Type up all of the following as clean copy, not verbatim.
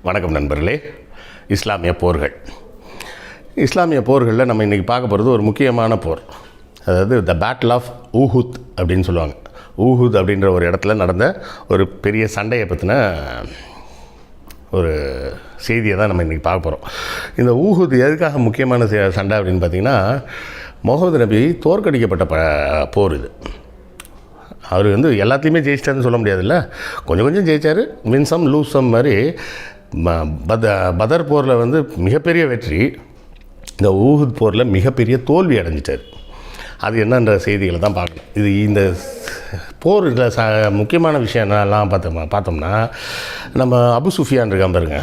வணக்கம் நண்பர்களே. இஸ்லாமிய போர்களில் நம்ம இன்றைக்கி பார்க்க போகிறது ஒரு முக்கியமான போர். அதாவது த பேட்டில் ஆஃப் ஊஹுத் அப்படின்னு சொல்லுவாங்க. ஊஹுத் அப்படின்ற ஒரு இடத்துல நடந்த ஒரு பெரிய சண்டையை பற்றின ஒரு செய்தியை தான் நம்ம இன்றைக்கி பார்க்க போகிறோம். இந்த ஊஹுத் எதுக்காக முக்கியமான சண்டை அப்படின்னு பார்த்திங்கன்னா, முகமது நபி தோற்கடிக்கப்பட்ட போர் இது. அவர் எல்லாத்தையுமே ஜெயிச்சிட்டாருன்னு சொல்ல முடியாதுல்ல, கொஞ்சம் ஜெயித்தார், வின் சம் லூஸ் சம் மாதிரி. பதர் போரில் மிகப்பெரிய வெற்றி, இந்த ஊஹுத் போரில் மிகப்பெரிய தோல்வி அடைஞ்சிட்டார். அது என்னன்ற செய்திகளை தான் பார்க்கணும். இது இந்த போரில் முக்கியமான விஷயம் என்னெல்லாம் பார்த்தோம்னா, நம்ம அபு சுஃபியான் இருக்கான் பாருங்க,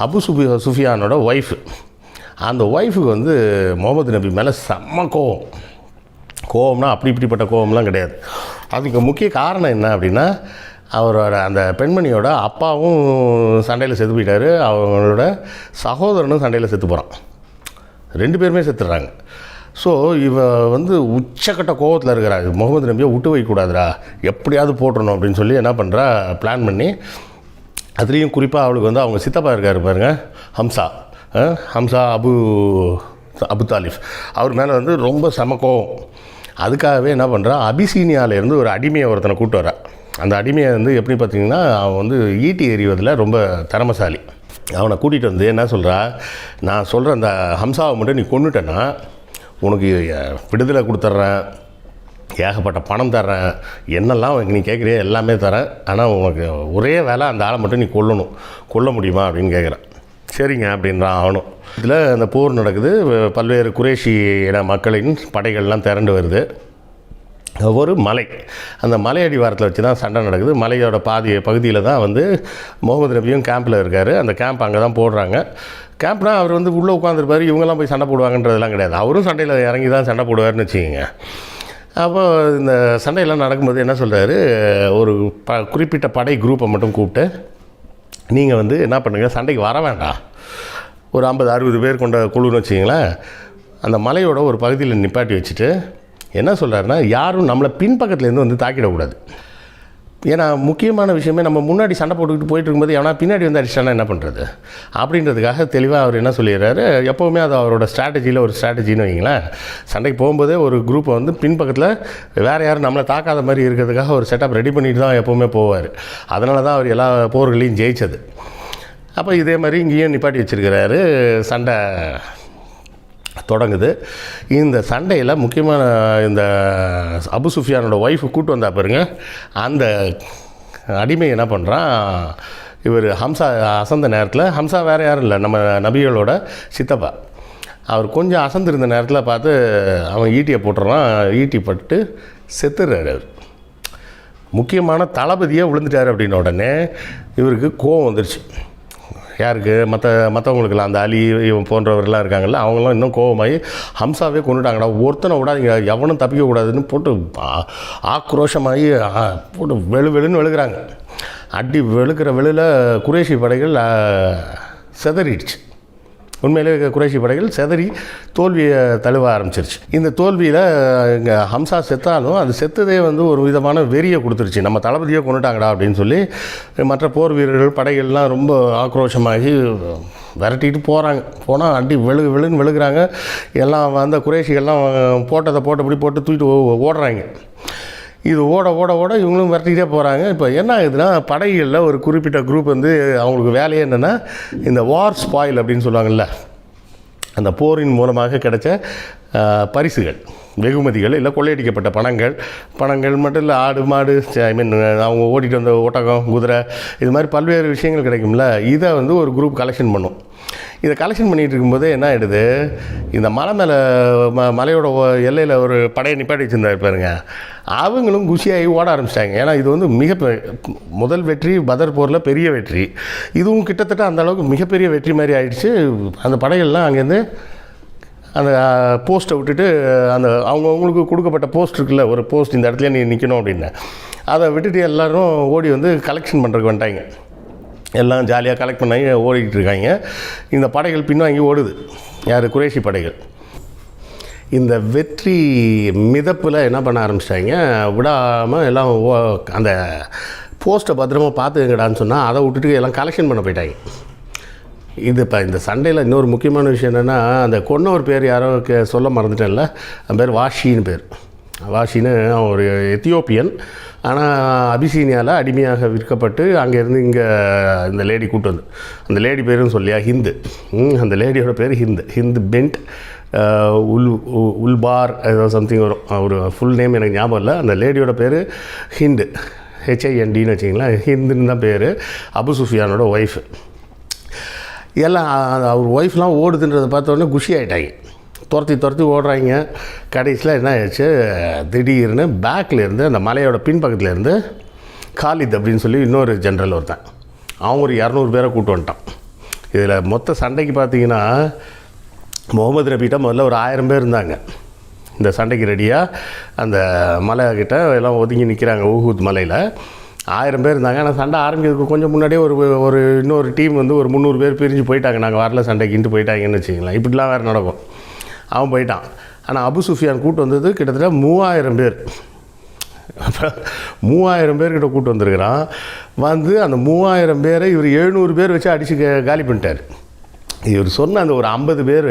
அபு சுஃபியானோட ஒய்ஃபு. அந்த ஒய்ஃபுக்கு முகமது நபி மேலே செம்ம கோவம்னா அப்படி இப்படிப்பட்ட கோவம்லாம் கிடையாது. அதுக்கு முக்கிய காரணம் என்ன அப்படின்னா, அவரோட அந்த பெண்மணியோட அப்பாவும் சண்டையில் செத்து போயிட்டார், அவங்களோட சகோதரனும் சண்டையில் செத்து போகிறான், 2 பேருமே செத்துடுறாங்க. ஸோ இவ உச்சக்கட்ட கோவத்தில் இருக்கிறாங்க. முகமது நபியை விட்டு வைக்கக்கூடாதுரா, எப்படியாவது போட்டுறணும் அப்படின்னு சொல்லி என்ன பண்ணுறா, பிளான் பண்ணி, அதுலேயும் குறிப்பாக அவளுக்கு அவங்க சித்தப்பா இருக்கார் பாருங்க, ஹம்சா அபு தாலிஃப், அவர் மேலே ரொம்ப செம கோவம். அதுக்காகவே என்ன பண்ணுறா, அபிசீனியாவிலேருந்து ஒரு அடிமையை ஒருத்தனை கூப்பிட்டு வரா. அந்த அடிமையை எப்படி பார்த்திங்கன்னா, அவன் ஈட்டி எறிவதில் ரொம்ப திறமசாலி. அவனை கூட்டிகிட்டு என்ன சொல்கிறா, நான் சொல்கிற அந்த ஹம்சாவை மட்டும் நீ கொன்னுட்டேன்னா உனக்கு விடுதலை கொடுத்துட்றேன், ஏகப்பட்ட பணம் தர்றேன், என்னெல்லாம் உனக்கு நீ கேட்குறிய எல்லாமே தரேன், ஆனால் உனக்கு ஒரே வேலை அந்த ஆளை மட்டும் நீ கொல்ல முடியுமா அப்படின்னு கேட்குறான். சரிங்க அப்படின்றான் அவனும். இதில் அந்த போர் நடக்குது. பல்வேறு குறைஷி இன மக்களின் படைகள்லாம் திரண்டு வருது. ஒரு மலை, அந்த மலை அடிவாரத்தில் வச்சு தான் சண்டை நடக்குது. மலையோட பகுதியில் தான் முகமது நபியும் கேம்பில் இருக்கார். அந்த கேம்ப் அங்கே தான் போடுறாங்க. கேம்ப்னால் அவர் உள்ளே உட்காந்துருப்பார், இவங்கெல்லாம் போய் சண்டை போடுவாங்கன்றதெல்லாம் கிடையாது, அவரும் சண்டையில் இறங்கி தான் சண்டை போடுவார்னு வச்சுக்கோங்க. அப்போ இந்த சண்டையெல்லாம் நடக்கும்போது என்ன சொல்கிறாரு, ஒரு குறிப்பிட்ட படை குரூப்பை மட்டும் கூப்பிட்டு, நீங்கள் என்ன பண்ணுங்கள், சண்டைக்கு வர வேண்டாம், ஒரு 50-60 பேர் கொண்ட குழுன்னு வச்சிங்களேன், அந்த மலையோட ஒரு பகுதியில் நிப்பாட்டி வச்சுட்டு என்ன சொல்கிறாருன்னா, யாரும் நம்மளை பின்பக்கத்துலேருந்து தாக்கிடக்கூடாது. ஏன்னா முக்கியமான விஷயமே, நம்ம முன்னாடி சண்டை போட்டுக்கிட்டு போயிட்டு இருக்கும்போது எவனா பின்னாடி அடிச்சிட்டானா என்ன பண்ணுறது அப்படின்றதுக்காக தெளிவாக அவர் என்ன சொல்லிடுறாரு. எப்போவுமே அது அவரோட ஸ்ட்ராட்டஜியில் ஒரு ஸ்ட்ராட்டஜின்னு வைங்களேன். சண்டைக்கு போகும்போதே ஒரு குரூப்பை பின்பக்கத்தில் வேறு யாரும் நம்மளை தாக்காத மாதிரி இருக்கிறதுக்காக ஒரு செட்டப் ரெடி பண்ணிட்டு தான் எப்போவுமே போவார். அதனால தான் அவர் எல்லா போர்களையும் ஜெயித்தது. அப்போ இதே மாதிரி இங்கேயும் நிப்பாட்டி வச்சுருக்கிறாரு. சண்டை தொடங்குது. இந்த சண்டையில் முக்கியமான இந்த அபு சுஃபியானோட ஒய்ஃபு கூட்டு வந்தா பாருங்க, அந்த அடிமை என்ன பண்ணுறான், இவர் ஹம்சா அசந்த நேரத்தில், ஹம்சா வேறு யாரும் இல்லை, நம்ம நபிகளோட சித்தப்பா, அவர் கொஞ்சம் அசந்திருந்த நேரத்தில் பார்த்து அவன் ஈட்டியை போட்டுறான். ஈட்டி பட்டு செத்துடுறாரு. அவர் முக்கியமான தளபதியாக விழுந்துட்டார். அப்படின்ன உடனே இவருக்கு கோவம் வந்துருச்சு. யாருக்கு, மற்றவங்களுக்கெல்லாம், அந்த அலி இவன் போன்றவர்கள்லாம் இருக்காங்கல்ல, அவங்களாம் இன்னும் கோவமாகி ஹம்சாவே கொண்டுட்டாங்கடா, ஒருத்தனை விடாதீங்க, எவனும் தப்பிக்கக்கூடாதுன்னு போட்டு ஆக்ரோஷமாகி போட்டு வெளுன்னு வெளுக்கிறாங்க. அடி வெளுக்கிற வெளியில் குறைஷி படைகள் செதறிடுச்சு. உண்மையிலே குறைஷி படைகள் செதறி தோல்வியை தழுவ ஆரம்பிச்சிருச்சு. இந்த தோல்வியில் இங்கே ஹம்சா செத்தாலும் அது செத்ததே ஒரு விதமான வெறியை கொடுத்துருச்சு. நம்ம தளபதியை கொண்டுட்டாங்கடா அப்படின்னு சொல்லி மற்ற போர் வீரர்கள் படைகள்லாம் ரொம்ப ஆக்ரோஷமாகி விரட்டிட்டு போகிறாங்க. போனால் அடி வெளுன்னு வெளுக்கிறாங்க. எல்லாம் அந்த குறைஷிகள்லாம் போட்டதை போட்டபடி போட்டு தூக்கிட்டு ஓடுறாங்க. இது ஓட இவங்களும் விரட்டிக்கிட்டே போகிறாங்க. இப்போ என்ன ஆகுதுன்னா, படைகளில் ஒரு குறிப்பிட்ட குரூப் அவங்களுக்கு வேலையே என்னென்னா, இந்த வார் ஸ்பாயில் அப்படின்னு சொல்லுவாங்கள்ல, அந்த போரின் மூலமாக கிடைச்ச பரிசுகள், வெகுமதிகள், இல்லை கொள்ளையடிக்கப்பட்ட பணங்கள் மட்டும் இல்லை, ஆடு மாடு, அவங்க ஓட்டிகிட்டு வந்த ஒட்டகம், குதிரை, இது மாதிரி பல்வேறு விஷயங்கள் கிடைக்கும்ல, இதை ஒரு குரூப் கலெக்ஷன் பண்ணும். இதை கலெக்ஷன் பண்ணிகிட்டு இருக்கும்போதே என்ன ஆகிடுது, இந்த மலை மேலே மலையோட எல்லையில் ஒரு படையை நிப்பாட்டி வச்சுருந்தா இருப்பாருங்க, அவங்களும் குஷியாகி ஓட ஆரம்பிச்சிட்டாங்க. ஏன்னா இது முதல் வெற்றி, பதர் போரில் பெரிய வெற்றி, இதுவும் கிட்டத்தட்ட அந்த அளவுக்கு மிகப்பெரிய வெற்றி மாதிரி ஆயிடுச்சு. அந்த படைகள்லாம் அங்கேருந்து அந்த போஸ்ட்டை விட்டுட்டு, அந்த அவங்களுக்கு கொடுக்கப்பட்ட போஸ்ட் இருக்குல்ல, ஒரு போஸ்ட், இந்த இடத்துல நீ நிற்கணும் அப்படின்னு, அதை விட்டுட்டு எல்லோரும் ஓடி கலெக்ஷன் பண்ணுறதுக்கு வந்துட்டாங்க. எல்லாம் ஜாலியாக கலெக்ட் பண்ணி ஓடிக்கிட்டு இருக்காங்க. இந்த படைகள் பின்வாங்கி ஓடுது. யார், குறைஷி படைகள். இந்த வெற்றி மிதப்பில் என்ன பண்ண ஆரம்பிச்சிட்டாங்க, விடாமல் எல்லாம் அந்த போஸ்ட்டை பத்திரமா பார்த்துக்கடான்னு சொன்னால் அதை விட்டுட்டு எல்லாம் கலெக்ஷன் பண்ண போயிட்டாங்க. இது இப்போ இந்த சண்டையில் இன்னொரு முக்கியமான விஷயம் என்னென்னா, அந்த கொன்னவர் பேர் யாரோ சொல்ல மறந்துட்டேன்ல, அந்த பேர் வாஷின்னு பேர். வாஷின்னு அவன் ஒரு எத்தியோப்பியன். ஆனால் அபிசீனியாவில் அடிமையாக விற்கப்பட்டு அங்கேருந்து இங்கே இந்த லேடி கூப்பிட்டு வந்து, அந்த லேடி பேருன்னு சொல்லியா ஹிந்து. அந்த லேடியோட பேர் ஹிந்து பென்ட் உல்பார் ஏதோ சம்திங் வரும். ஒரு ஃபுல் நேம் எனக்கு ஞாபகம் இல்லை. அந்த லேடியோட பேர் ஹிந்து, HINDன்னு வச்சிங்களேன். ஹிந்துன்னு தான் பேர். அபு சுஃபியானோட ஒய்ஃபு. எல்லாம் அவர் ஒய்ஃப்லாம் ஓடுதுன்றதை பார்த்தோன்னே குஷி ஆகிட்டாங்க. துரத்தி ஓடுறாங்க. கடைசியில் என்ன ஆயிடுச்சு, திடீர்னு பேக்கில் இருந்து அந்த மலையோட பின்பக்கத்தில் இருந்து காலித் அப்படின்னு சொல்லி இன்னொரு ஜென்ரல் ஒருத்தன், அவன் ஒரு 200 பேரை கூப்பிட்டு வந்துட்டான். இதில் மொத்த சண்டைக்கு பார்த்தீங்கன்னா முகமது நபிகிட்ட முதல்ல ஒரு 1000 பேர் இருந்தாங்க இந்த சண்டைக்கு ரெடியாக. அந்த மலை கிட்ட எல்லாம் ஒதுங்கி நிற்கிறாங்க. ஊஹுத் மலையில் 1000 பேர் இருந்தாங்க. ஆனால் சண்டை ஆரம்பிக்கிறதுக்கு கொஞ்சம் முன்னாடியே ஒரு இன்னொரு டீம் வந்து ஒரு 300 பேர் பிரிஞ்சு போயிட்டாங்க. நாங்கள் வரல சண்டைக்குன்ட்டு போயிட்டாங்கன்னு வச்சுக்கலாம். இப்படிலாம் வேறு நடக்கும். அவன் போயிட்டான். ஆனால் அபு சுஃபியான் கூட்டு வந்தது கிட்டத்தட்ட 3000 பேர். அப்புறம் 3000 பேர்கிட்ட கூட்டு வந்திருக்கிறான். வந்து அந்த 3000 பேரை இவர் 700 பேர் வச்சு அடித்து காலி பண்ணிட்டார். இவர் சொன்ன அந்த ஒரு 50 பேர்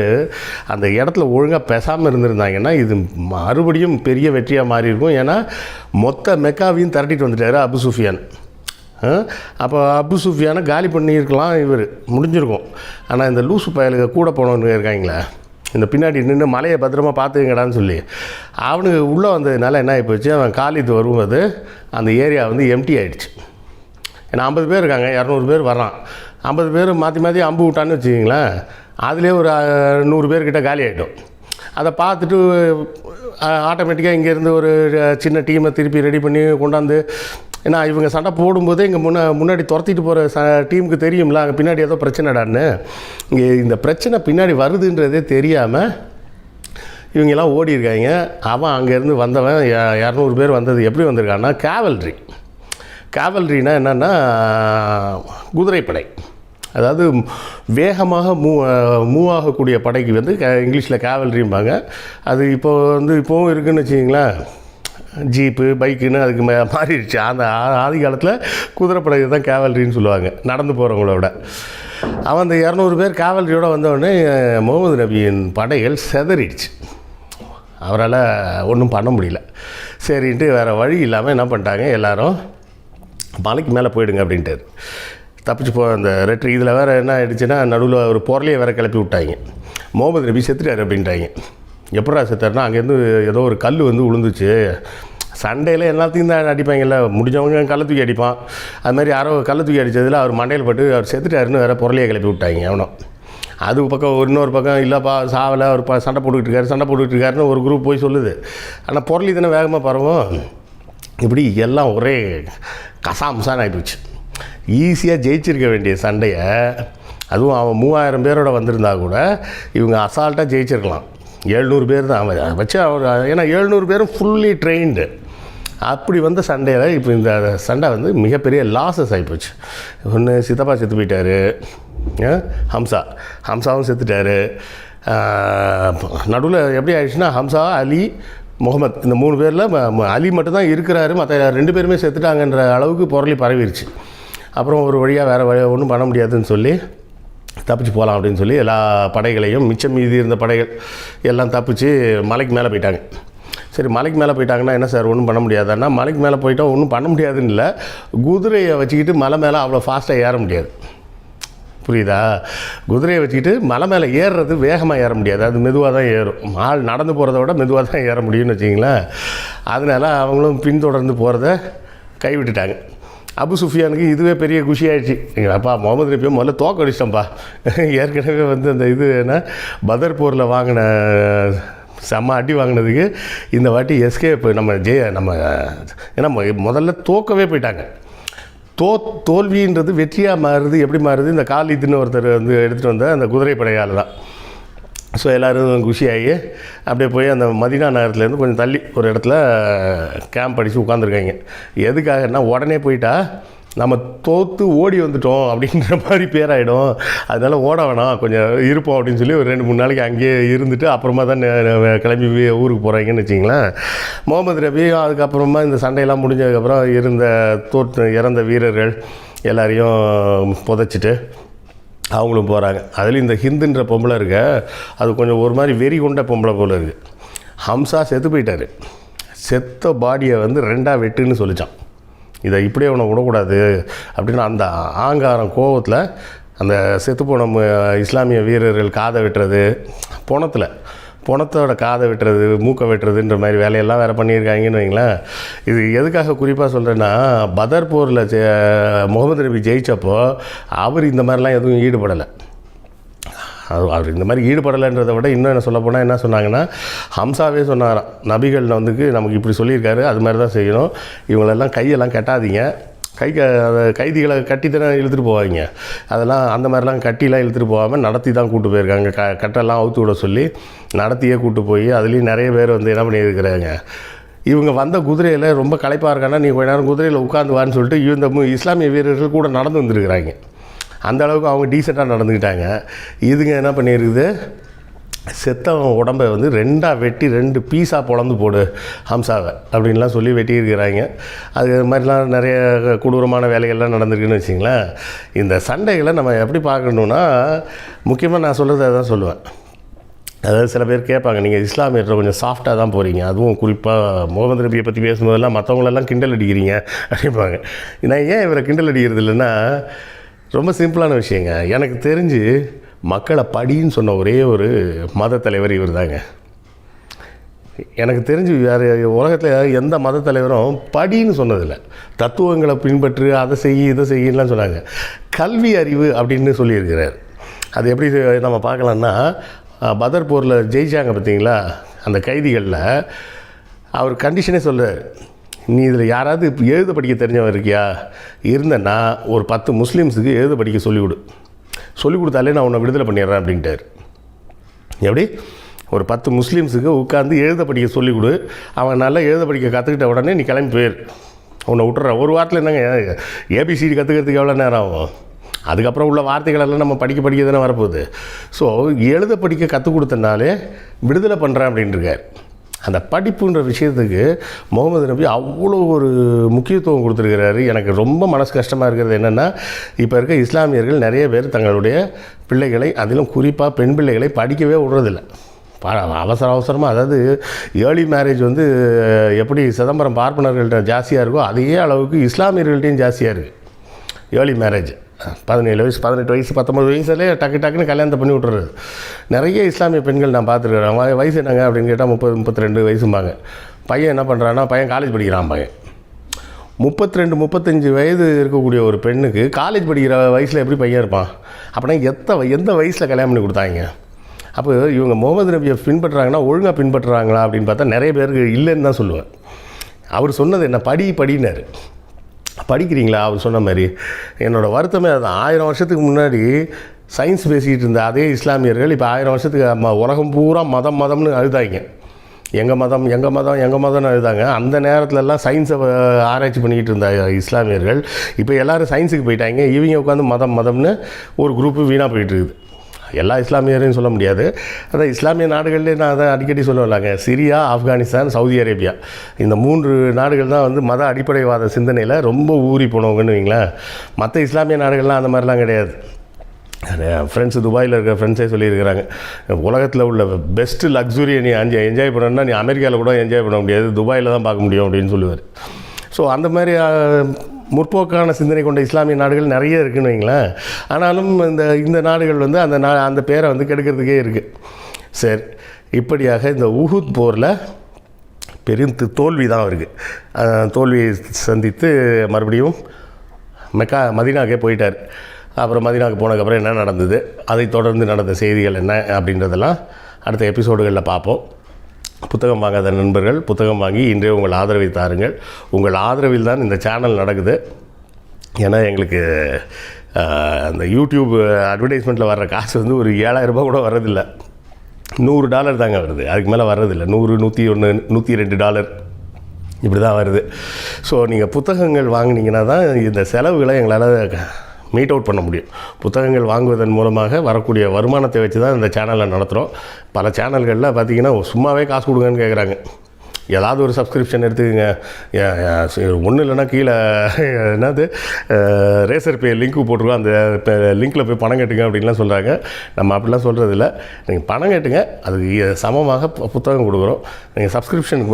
அந்த இடத்துல ஒழுங்காக பேசாமல் இருந்திருந்தாங்கன்னா இது மறுபடியும் பெரிய வெற்றியாக மாறி இருக்கும். ஏன்னா மொத்த மெக்காவையும் திரட்டிட்டு வந்துட்டார் அபு சுஃபியான். அப்போ அபு சுஃபியானை காலி பண்ணியிருக்கலாம், இவர் முடிஞ்சிருக்கும். ஆனால் இந்த லூசு பயலுக்கு கூட போனவங்க இருக்காங்களே, இந்த பின்னாடி நின்று மலையை பத்திரமா பார்த்துக்கங்கடான்னு சொல்லி அவனுக்கு உள்ளே வந்ததுனால என்ன ஆகிப்போச்சு, அவன் காலித்து வரும்போது அந்த ஏரியா வந்து எம்டி ஆகிடுச்சு. ஏன்னா 50 பேர் இருக்காங்க, 200 பேர் வர்றான். 50 பேர் மாற்றி அம்பு விட்டான்னு வச்சுக்கிங்களேன், அதுலேயே ஒரு 100 பேர்கிட்ட காலி ஆகிட்டோம். அதை பார்த்துட்டு ஆட்டோமேட்டிக்காக இங்கேருந்து ஒரு சின்ன டீமை திருப்பி ரெடி பண்ணி கொண்டாந்து, ஏன்னா இவங்க சண்டை போடும்போதே இங்கே முன்னாடி துரத்திட்டு போகிற டீமுக்கு தெரியும்ல அங்கே பின்னாடி ஏதோ பிரச்சனைடான்னு. இங்கே இந்த பிரச்சனை பின்னாடி வருதுன்றதே தெரியாமல் இவங்கெல்லாம் ஓடி இருக்காங்க. அவன் அங்கேருந்து வந்தவன் 200 பேர் வந்தது எப்படி வந்திருக்கான்னா கேவல்ரினா என்னென்னா குதிரைப்படை. அதாவது வேகமாக மூவ் ஆகக்கூடிய படைக்கு வந்து இங்கிலீஷில் கேவல்ரிம்பாங்க. அது இப்போவும் இருக்குதுன்னு வச்சிங்களேன். ஜீப்பு பைக்குன்னு அதுக்கு மாறிடுச்சு. அந்த ஆதி காலத்தில் குதிரைப்படை தான் கேவல்ரின்னு சொல்லுவாங்க, நடந்து போகிறவங்கள விட. அவன் அந்த 200 பேர் கேவல்ரியோடு வந்தவுடனே முகமது நபியின் படைகள் செதறிடுச்சு. அவரால் ஒன்றும் பண்ண முடியல. சரின்ட்டு வேறு வழி இல்லாமல் என்ன பண்ணிட்டாங்க, எல்லோரும் மலைக்கு மேலே போயிடுங்க அப்படின்ட்டு தப்பிச்சு அந்த ரெட்ரி. இதில் வேறு என்ன ஆகிடுச்சுன்னா, நடுவில் ஒரு பொருளையை வேறு கிளப்பி விட்டாங்க. முகமது நபி செத்துட்டார் அப்படின்ட்டாங்க. எப்படா செத்தார்னா, அங்கேருந்து ஏதோ ஒரு கல் வந்து விழுந்துச்சு. சண்டையில் எல்லாத்தையும் தான் அடிப்பாங்கல்ல, முடிஞ்சவங்க கல்லை தூக்கி அடிப்பான். அதுமாதிரி யாரோ கல்லை தூக்கி அடித்ததில் அவர் மண்டையில் பட்டு அவர் செத்துட்டாருன்னு வேறு பொருளையை கிளப்பி விட்டாங்க. அவனோ அது பக்கம் இன்னொரு பக்கம் இல்லைப்பா சாவலை, அவர் சண்டை போட்டுக்கிட்டு இருக்காருன்னு ஒரு குரூப் போய் சொல்லுது. ஆனால் பொருளி தானே வேகமாக பரவும். இப்படி எல்லாம் ஒரே கசாம்சான்னு ஆகிப்போச்சு. ஈஸியாக ஜெயிச்சிருக்க வேண்டிய சண்டையை, அதுவும் அவன் 3000 பேரோட வந்திருந்தா கூட இவங்க அசால்ட்டாக ஜெயிச்சிருக்கலாம். 700 பேர் தான் அவன் வச்சு அவர். ஏன்னா 700 பேரும் ஃபுல்லி ட்ரெயின்டு. அப்படி வந்த சண்டையில் இப்போ இந்த சண்டை வந்து மிகப்பெரிய லாஸஸ் ஆகிப்போச்சு. ஒன்று சித்தப்பா செத்து போயிட்டார், ஹம்சாவும் செத்துட்டார். நடுவில் எப்படி ஆயிடுச்சுன்னா, ஹம்சா, அலி, முகமது, இந்த 3 பேரில் அலி மட்டும்தான் இருக்கிறாரு, மற்ற 2 பேருமே செத்துட்டாங்கன்ற அளவுக்கு பொருளி பரவிடுச்சு. அப்புறம் ஒரு வழியாக வேறு வழி ஒன்றும் பண்ண முடியாதுன்னு சொல்லி தப்பிச்சு போகலாம் அப்படின்னு சொல்லி எல்லா படைகளையும், மிச்சம் மீதி இருந்த படைகள் எல்லாம் தப்பிச்சு மலைக்கு மேலே போயிட்டாங்க. சரி, மலைக்கு மேலே போயிட்டாங்கன்னா என்ன சார் ஒன்றும் பண்ண முடியாதுன்னா, மலைக்கு மேலே போயிட்டால் ஒன்றும் பண்ண முடியாதுன்னு இல்லை, குதிரையை வச்சுக்கிட்டு மலை மேலே அவ்வளோ ஃபாஸ்ட்டாக ஏற முடியாது. புரியுதா? குதிரையை வச்சுக்கிட்டு மலை மேலே ஏறுறது வேகமாக ஏற முடியாது, அது மெதுவாக தான் ஏறும். ஆள் நடந்து போகிறத விட மெதுவாக தான் ஏற முடியும்னு வச்சிங்களேன். அதனால் அவங்களும் பின்தொடர்ந்து போகிறத கைவிட்டுட்டாங்க. அபு சுஃபியானுக்கு இதுவே பெரிய குஷி ஆகிடுச்சு. எங்கள் அப்பா முகமது நபியை முதல்ல தோக்கடிச்சிட்டோம்ப்பா. ஏற்கனவே வந்து அந்த இது என்ன பதர் போரில் வாங்கின செம்ம அடி வாங்கினதுக்கு இந்த வாட்டி எஸ்கேப் நம்ம ஏன்னா முதல்ல தோக்கவே போயிட்டாங்க. தோல்வின்றது வெற்றியாக மாறுது. எப்படி மாறுது? இந்த காலித்துன்னு ஒருத்தர் வந்து எடுத்துகிட்டு வந்த அந்த குதிரைப்படையால் தான். ஸோ எல்லோரும் குஷியாகி அப்படியே போய் அந்த மதீனா நகரத்துலேருந்து கொஞ்சம் தள்ளி ஒரு இடத்துல கேம்ப் அடித்து உட்காந்துருக்காங்க. எதுக்காகன்னா, உடனே போயிட்டா நம்ம தோற்று ஓடி வந்துட்டோம் அப்படின்ற மாதிரி பேராயிடும். அதனால் ஓட வேணாம், கொஞ்சம் இருப்போம் அப்படின்னு சொல்லி ஒரு 2-3 நாளைக்கு அங்கேயே இருந்துட்டு அப்புறமா தான் கிளம்பி ஊருக்கு போகிறாங்கன்னு வச்சிங்களேன். முகமது நபி அதுக்கப்புறமா இந்த சண்டையெல்லாம் முடிஞ்சதுக்கப்புறம் இறந்த வீரர்கள் எல்லாரையும் புதைச்சிட்டு அவங்களும் போகிறாங்க. அதுலேயும் இந்த ஹிந்துன்ற பொம்பளை இருக்க, அது கொஞ்சம் ஒரு மாதிரி வெறி கொண்ட பொம்பளை போல் இருக்குது. ஹம்சா செத்து போயிட்டார். செத்த பாடியை வந்து 2ஆக வெட்டுன்னு சொல்லித்தான். இதை இப்படியே அவனை விடக்கூடாது அப்படின்னு அந்த ஆங்காரம் கோவத்தில் அந்த செத்துப்போன இஸ்லாமிய வீரர்கள் காதை வெட்டுறது, பொணத்தோட காதை வெட்டுறது, மூக்கை வெட்டுறதுன்ற மாதிரி வேலையெல்லாம் வேறு பண்ணியிருக்காங்கன்னு வைங்களேன். இது எதுக்காக குறிப்பாக சொல்கிறேன்னா, பதர் போரில் முகமது நபி ஜெயித்தப்போ அவர் இந்த மாதிரிலாம் எதுவும் ஈடுபடலை. அவர் இந்த மாதிரி ஈடுபடலைன்றதை விட இன்னும் என்ன சொல்லப்போனால் என்ன சொன்னாங்கன்னா, ஹம்சாவே சொன்னாராம், நபிகள் வந்து நமக்கு இப்படி சொல்லியிருக்காரு, அது மாதிரி தான் செய்யணும், இவங்களெல்லாம் கையெல்லாம் கட்டாதீங்க, கைதிகளை கட்டி தானே இழுத்துட்டு போவாங்க, அதெல்லாம் அந்த மாதிரிலாம் கட்டிலாம் இழுத்துட்டு போகாமல் நடத்தி தான் கூப்பிட்டு போயிருக்காங்க. கட்டெல்லாம் அவுத்து விட சொல்லி நடத்தியே கூப்பிட்டு போய் அதுலேயும் நிறைய பேர் வந்து என்ன பண்ணியிருக்கிறாங்க, இவங்க வந்த குதிரையில் ரொம்ப களைப்பாக இருக்காங்கன்னா நீ கொஞ்ச நேரம் குதிரையில் உட்காந்து வான்னு சொல்லிட்டு இந்த இஸ்லாமிய வீரர்கள் கூட நடந்து வந்துருக்குறாங்க. அந்த அளவுக்கு அவங்க டீசெண்டாக நடந்துக்கிட்டாங்க. இதுங்க என்ன பண்ணியிருக்குது, செத்தவன் உடம்பை வந்து 2ஆக வெட்டி 2 பீஸாக பொழந்து போடு ஹம்சாவை அப்படின்லாம் சொல்லி வெட்டியிருக்கிறாங்க. அது மாதிரிலாம் நிறைய கொடூரமான வேலைகள்லாம் நடந்திருக்குன்னு வச்சிங்களேன். இந்த சண்டைகளை நம்ம எப்படி பார்க்கணுன்னா, முக்கியமாக நான் சொல்கிறது அதான் சொல்லுவேன். அதாவது சில பேர் கேட்பாங்க, நீங்கள் இஸ்லாமியர்கிட்ட கொஞ்சம் சாஃப்டாக தான் போகிறீங்க, அதுவும் குறிப்பாக முகமது நபியை பற்றி பேசும்போதெல்லாம் மற்றவங்களெல்லாம் கிண்டல் அடிக்கிறீங்க அப்படிம்பாங்க. நான் ஏன் இவரை கிண்டல் அடிக்கிறது இல்லைன்னா, ரொம்ப சிம்பிளான விஷயங்க. எனக்கு தெரிஞ்சு மக்களை படின்னு சொன்ன ஒரே ஒரு மத தலைவர் இவர் தாங்க. எனக்கு தெரிஞ்சு வேறு உலகத்தில் எந்த மத தலைவரும் படின்னு சொன்னதில்லை. தத்துவங்களை பின்பற்று, அதை செய்ய இதை செய்யலாம் சொன்னாங்க. கல்வி அறிவு அப்படின்னு சொல்லியிருக்கிறார். அது எப்படி நம்ம பார்க்கலான்னா, பதர் போரில் ஜெயிச்சாங்க பார்த்தீங்களா, அந்த கைதிகளில் அவர் கண்டிஷனே சொல்கிறார், நீ இதில் யாராவது எழுத படிக்க தெரிஞ்சவன் இருக்கியா, இருந்தேன்னா ஒரு 10 முஸ்லீம்ஸுக்கு எழுத படிக்க சொல்லிக் கொடுத்தாலே நான் உன்னை விடுதலை பண்ணிடுறேன் அப்படின்ட்டார். எப்படி ஒரு 10 முஸ்லீம்ஸுக்கு உட்காந்து எழுத படிக்க சொல்லிக் கொடு, அவன் நல்லா எழுத படிக்க கற்றுக்கிட்ட உடனே நீ கிளம்பி போயிரு, உன்னை விட்டுறேன். ஒரு வாரத்தில் என்னங்க ஏபிசிடி கற்றுக்கிறதுக்கு எவ்வளோ நேரம் ஆகும்? அதுக்கப்புறம் உள்ள வார்த்தைகளெல்லாம் நம்ம படிக்க தானே வரப்போகுது. ஸோ எழுத படிக்க கற்றுக் கொடுத்தனாலே விடுதலை பண்ணுறேன் அப்படின்ட்டுருக்கார். அந்த படிப்புன்ற விஷயத்துக்கு முகமது நபி அவ்வளோ ஒரு முக்கியத்துவம் கொடுத்துருக்கிறாரு. எனக்கு ரொம்ப மனசு கஷ்டமாக இருக்கிறது என்னென்னா, இப்போ இருக்க இஸ்லாமியர்கள் நிறைய பேர் தங்களுடைய பிள்ளைகளை, அதிலும் குறிப்பாக பெண் பிள்ளைகளை படிக்கவே விடுறதில்ல. அவசரமாக, அதாவது ஏர்லி மேரேஜ் வந்து எப்படி சிதம்பரம் பார்ப்பனர்கள்ட்ட ஜாஸ்தியாக இருக்கோ அதே அளவுக்கு இஸ்லாமியர்கள்ட்டையும் ஜாஸ்தியாக இருக்குது ஏர்லி மேரேஜ். 17 வயசு 18 வயசு 19 வயசுலேயே டக்குன்னு கல்யாணத்தை பண்ணி விட்டுறது. நிறைய இஸ்லாமிய பெண்கள் நான் பார்த்துருக்குறேன். வயசு என்னங்க அப்படின்னு கேட்டால் 30-32 வயசும்பாங்க. பையன் என்ன பண்ணுறான்னா, பையன் காலேஜ் படிக்கிறான். பையன் 32-35 வயது இருக்கக்கூடிய ஒரு பெண்ணுக்கு காலேஜ் படிக்கிற வயசில் எப்படி பையன் இருப்பான்? அப்படின்னா எந்த வயசில் கல்யாணம் பண்ணி கொடுத்தாங்க? அப்போ இவங்க முகமது நபியை பின்பற்றுறாங்கன்னா ஒழுங்காக பின்பற்றுறாங்களா அப்படின்னு பார்த்தா நிறைய பேருக்கு இல்லைன்னு தான் சொல்லுவேன். அவர் சொன்னது என்ன, படினார். படிக்கிறீங்களா? அவர் சொன்ன மாதிரி என்னோடய வருத்தமே அதுதான். 1000 வருஷத்துக்கு முன்னாடி சயின்ஸ் பேசிக்கிட்டு இருந்த அதே இஸ்லாமியர்கள் இப்போ 1000 வருஷத்துக்கு உலகம் பூரா மதம்னு அழுதாங்க. எங்கள் மதம்னு அழுதாங்க. அந்த நேரத்துலலாம் சயின்ஸை ஆராய்ச்சி பண்ணிக்கிட்டு இருந்த இஸ்லாமியர்கள் இப்போ எல்லோரும் சயின்ஸுக்கு போயிட்டாங்க. இவங்க உட்காந்து மதம்னு ஒரு குரூப்பு வீணாக போயிட்டுருக்குது. எல்லா இஸ்லாமியரையும் சொல்ல முடியாது. அதான் இஸ்லாமிய நாடுகள்லேயே நான் அதை அடிக்கடி சொல்லுவேன்லாங்க, சிரியா, ஆப்கானிஸ்தான், சவுதி அரேபியா, இந்த 3 நாடுகள் தான் வந்து மத அடிப்படைவாத சிந்தனையில் ரொம்ப ஊறி போனவங்கன்னு வைங்களேன். மற்ற இஸ்லாமிய நாடுகள்லாம் அந்த மாதிரிலாம் கிடையாது. ஃப்ரெண்ட்ஸு துபாயில் இருக்கிற ஃப்ரெண்ட்ஸே சொல்லியிருக்கிறாங்க, உலகத்தில் உள்ள பெஸ்ட்டு லக்ஸுரியை நீ என்ஜாய் பண்ணணுன்னா நீ அமெரிக்காவில் கூட என்ஜாய் பண்ண முடியாது, துபாயில் தான் பார்க்க முடியும் அப்படின்னு சொல்லுவார். ஸோ அந்த மாதிரி முற்போக்கான சிந்தனை கொண்ட இஸ்லாமிய நாடுகள் நிறைய இருக்குதுன்னு வைங்களேன். ஆனாலும் இந்த நாடுகள் வந்து அந்த பேரை வந்து கெடுக்கிறதுக்கே இருக்குது. சரி, இப்படியாக இந்த உஹுத் போரில் பெரும் தோல்வி தான் இருக்குது. தோல்வியை சந்தித்து மறுபடியும் மதீனாக்கே போயிட்டார். அப்புறம் மதீனாவுக்கு போனதுக்கப்புறம் என்ன நடந்தது, அதை தொடர்ந்து நடந்த செய்திகள் என்ன அப்படின்றதெல்லாம் அடுத்த எபிசோடுகளில் பார்ப்போம். புத்தகம் வாங்காத நண்பர்கள் புத்தகம் வாங்கி இன்றைய உங்கள் ஆதரவை தாருங்கள். உங்கள் ஆதரவில் தான் இந்த சேனல் நடக்குது. ஏன்னா எங்களுக்கு அந்த யூடியூப் அட்வர்டைஸ்மெண்ட்டில் வர்ற காசு வந்து ஒரு 7000 ரூபா கூட வர்றதில்லை. $100 தாங்க வருது, அதுக்கு மேலே வர்றதில்லை. 100, 101, $102 இப்படி தான் வருது. ஸோ நீங்கள் புத்தகங்கள் வாங்கினீங்கன்னா தான் இந்த செலவுகளை எங்களால் மீட் அவுட் பண்ண முடியும். புத்தகங்கள் வாங்குவதன் மூலமாக வரக்கூடிய வருமானத்தை வச்சு தான் இந்த சேனலை நடத்துகிறோம். பல சேனல்களில் பார்த்திங்கன்னா சும்மாவே காசு கொடுங்கன்னு கேட்குறாங்க. ஏதாவது ஒரு சப்ஸ்கிரிப்ஷன் எடுத்துக்கங்க. ஒன்றும் இல்லைன்னா கீழே என்னது ரேசர் பே லிங்க்கு போட்டிருக்கோம், அந்த லிங்க்கில் போய் பணம் கட்டுங்க அப்படின்லாம் சொல்கிறாங்க. நம்ம அப்படிலாம் சொல்கிறது இல்லை. நீங்கள் பணம் கட்டுங்க, அதுக்கு சமமாக புத்தகம் கொடுக்குறோம். நீங்கள் சப்ஸ்கிரிப்ஷன்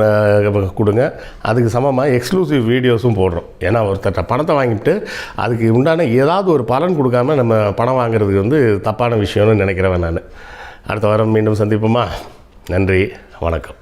கொடுங்க, அதுக்கு சமமாக எக்ஸ்க்ளூசிவ் வீடியோஸும் போடுறோம். ஏன்னா ஒருத்தட்ட பணத்தை வாங்கிட்டு அதுக்கு உண்டான ஏதாவது ஒரு பலன் கொடுக்காம நம்ம பணம் வாங்குறதுக்கு வந்து தப்பான விஷயம்னு நினைக்கிறவன் நான். அடுத்த வாரம் மீண்டும் சந்திப்போமா? நன்றி, வணக்கம்.